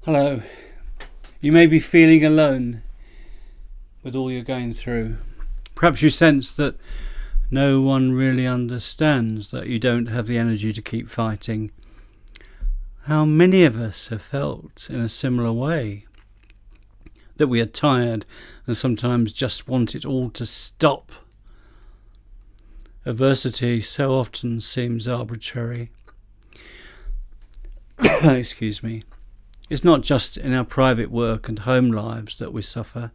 Hello. You may be feeling alone with all you're going through. Perhaps you sense that no one really understands, that you don't have the energy to keep fighting. How many of us have felt in a similar way? That we are tired and sometimes just want it all to stop. Adversity so often seems arbitrary. Excuse me. It's not just in our private work and home lives that we suffer.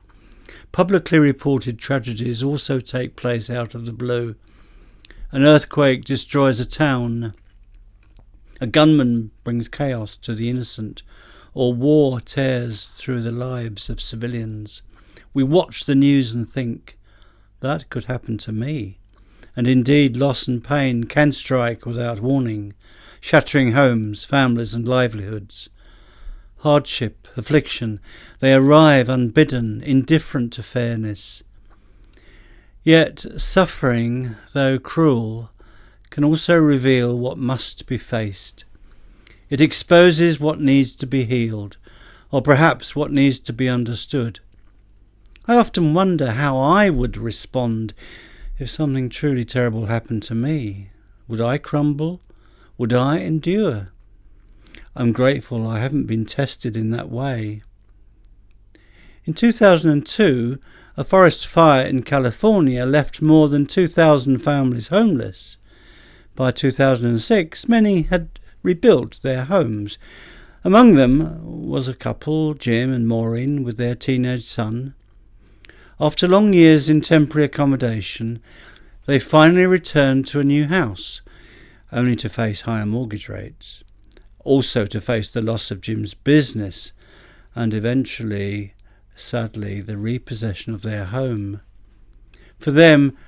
Publicly reported tragedies also take place out of the blue. An earthquake destroys a town. A gunman brings chaos to the innocent, or war tears through the lives of civilians. We watch the news and think, that could happen to me. And indeed, loss and pain can strike without warning, shattering homes, families and livelihoods. Hardship, affliction, they arrive unbidden, indifferent to fairness. Yet suffering, though cruel, can also reveal what must be faced. It exposes what needs to be healed, or perhaps what needs to be understood. I often wonder how I would respond if something truly terrible happened to me. Would I crumble? Would I endure? I'm grateful I haven't been tested in that way. In 2002, a forest fire in California left more than 2,000 families homeless. By 2006, many had rebuilt their homes. Among them was a couple, Jim and Maureen, with their teenage son. After long years in temporary accommodation, they finally returned to a new house, only to face higher mortgage rates. Also to face the loss of Jim's business and eventually, sadly, the repossession of their home. For them,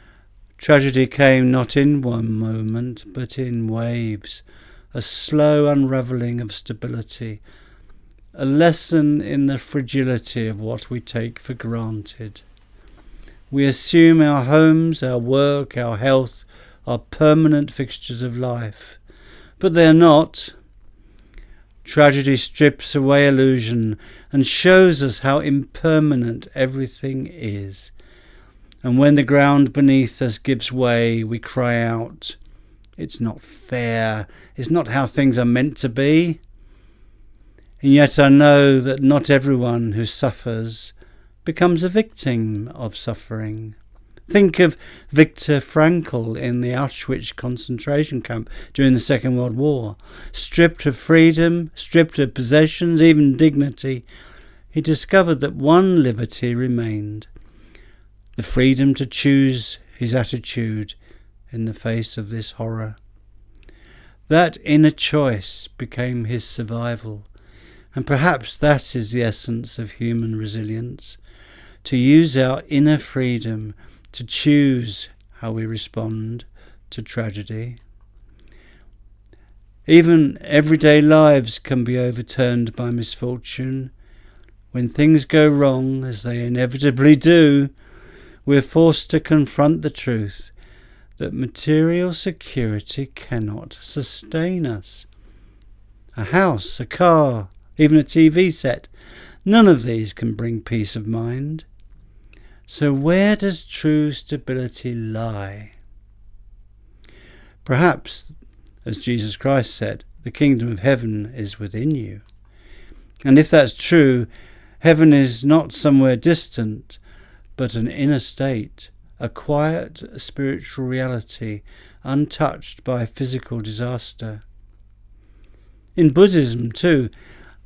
tragedy came not in one moment, but in waves, a slow unravelling of stability, a lesson in the fragility of what we take for granted. We assume our homes, our work, our health are permanent fixtures of life, but they are not. Tragedy strips away illusion and shows us how impermanent everything is. And when the ground beneath us gives way, we cry out, "It's not fair. It's not how things are meant to be." And yet I know that not everyone who suffers becomes a victim of suffering. Think of Viktor Frankl in the Auschwitz concentration camp during the Second World War. Stripped of freedom, stripped of possessions, even dignity, he discovered that one liberty remained: the freedom to choose his attitude in the face of this horror. That inner choice became his survival, and perhaps that is the essence of human resilience, to use our inner freedom to choose how we respond to tragedy. Even everyday lives can be overturned by misfortune. When things go wrong, as they inevitably do, we're forced to confront the truth that material security cannot sustain us. A house, a car, even a TV set, none of these can bring peace of mind. So where does true stability lie? Perhaps, as Jesus Christ said, the kingdom of heaven is within you. And if that's true, heaven is not somewhere distant, but an inner state, a quiet spiritual reality, untouched by physical disaster. In Buddhism, too,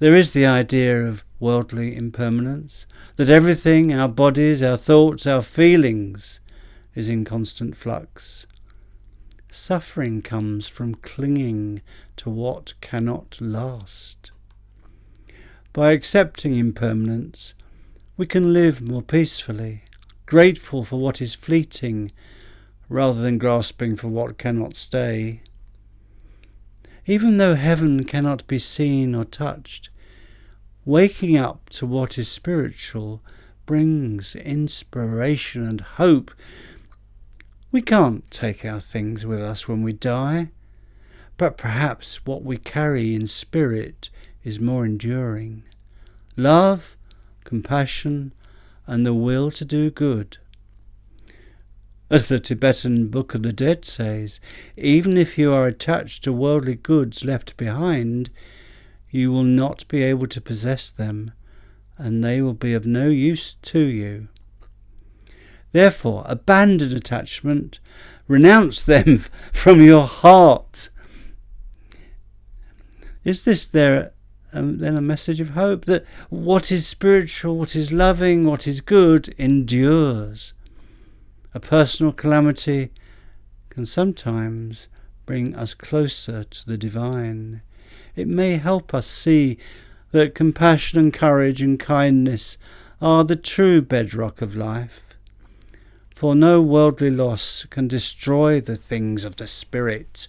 there is the idea of worldly impermanence, that everything, our bodies, our thoughts, our feelings, is in constant flux. Suffering comes from clinging to what cannot last. By accepting impermanence, we can live more peacefully, grateful for what is fleeting, rather than grasping for what cannot stay. Even though heaven cannot be seen or touched, waking up to what is spiritual brings inspiration and hope. We can't take our things with us when we die, but perhaps what we carry in spirit is more enduring. love, compassion, and the will to do good. As the Tibetan Book of the Dead says, even if you are attached to worldly goods left behind, you will not be able to possess them, and they will be of no use to you. Therefore, abandon attachment, renounce them from your heart. Is this then a message of hope? That what is spiritual, what is loving, what is good endures. A personal calamity can sometimes bring us closer to the divine. It may help us see that compassion and courage and kindness are the true bedrock of life. For no worldly loss can destroy the things of the spirit,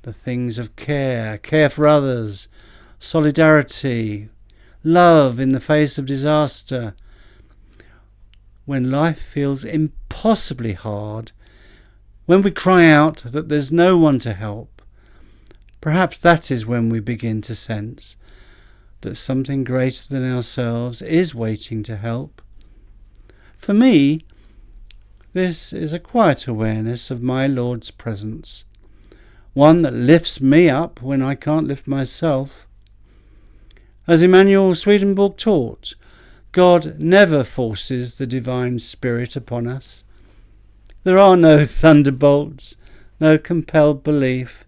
the things of care for others, solidarity, love in the face of disaster. When life feels impossibly hard, when we cry out that there's no one to help, perhaps that is when we begin to sense that something greater than ourselves is waiting to help. For me, this is a quiet awareness of my Lord's presence, one that lifts me up when I can't lift myself. As Emanuel Swedenborg taught, God never forces the divine spirit upon us. There are no thunderbolts, no compelled belief,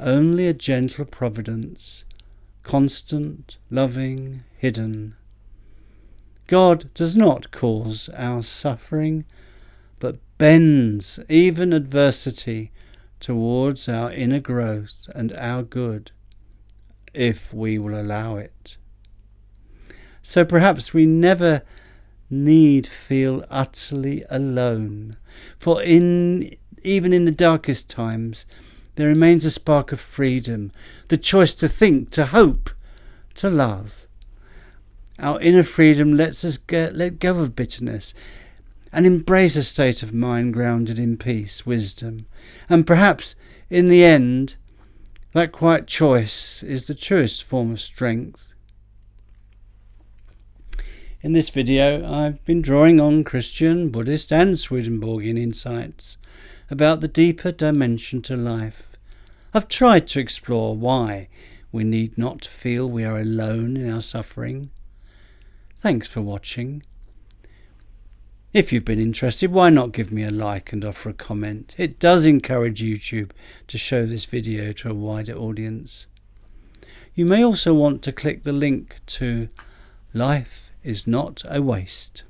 only a gentle providence, constant, loving, hidden. God does not cause our suffering, but bends even adversity towards our inner growth and our good, if we will allow it. So perhaps we never need feel utterly alone, for even in the darkest times there remains a spark of freedom, the choice to think, to hope, to love. Our inner freedom lets us let go of bitterness and embrace a state of mind grounded in peace, wisdom, and perhaps in the end that quiet choice is the truest form of strength. In this video, I've been drawing on Christian, Buddhist and Swedenborgian insights about the deeper dimension to life. I've tried to explore why we need not feel we are alone in our suffering. Thanks for watching. If you've been interested, why not give me a like and offer a comment? It does encourage YouTube to show this video to a wider audience. You may also want to click the link to Life is Not a Waste.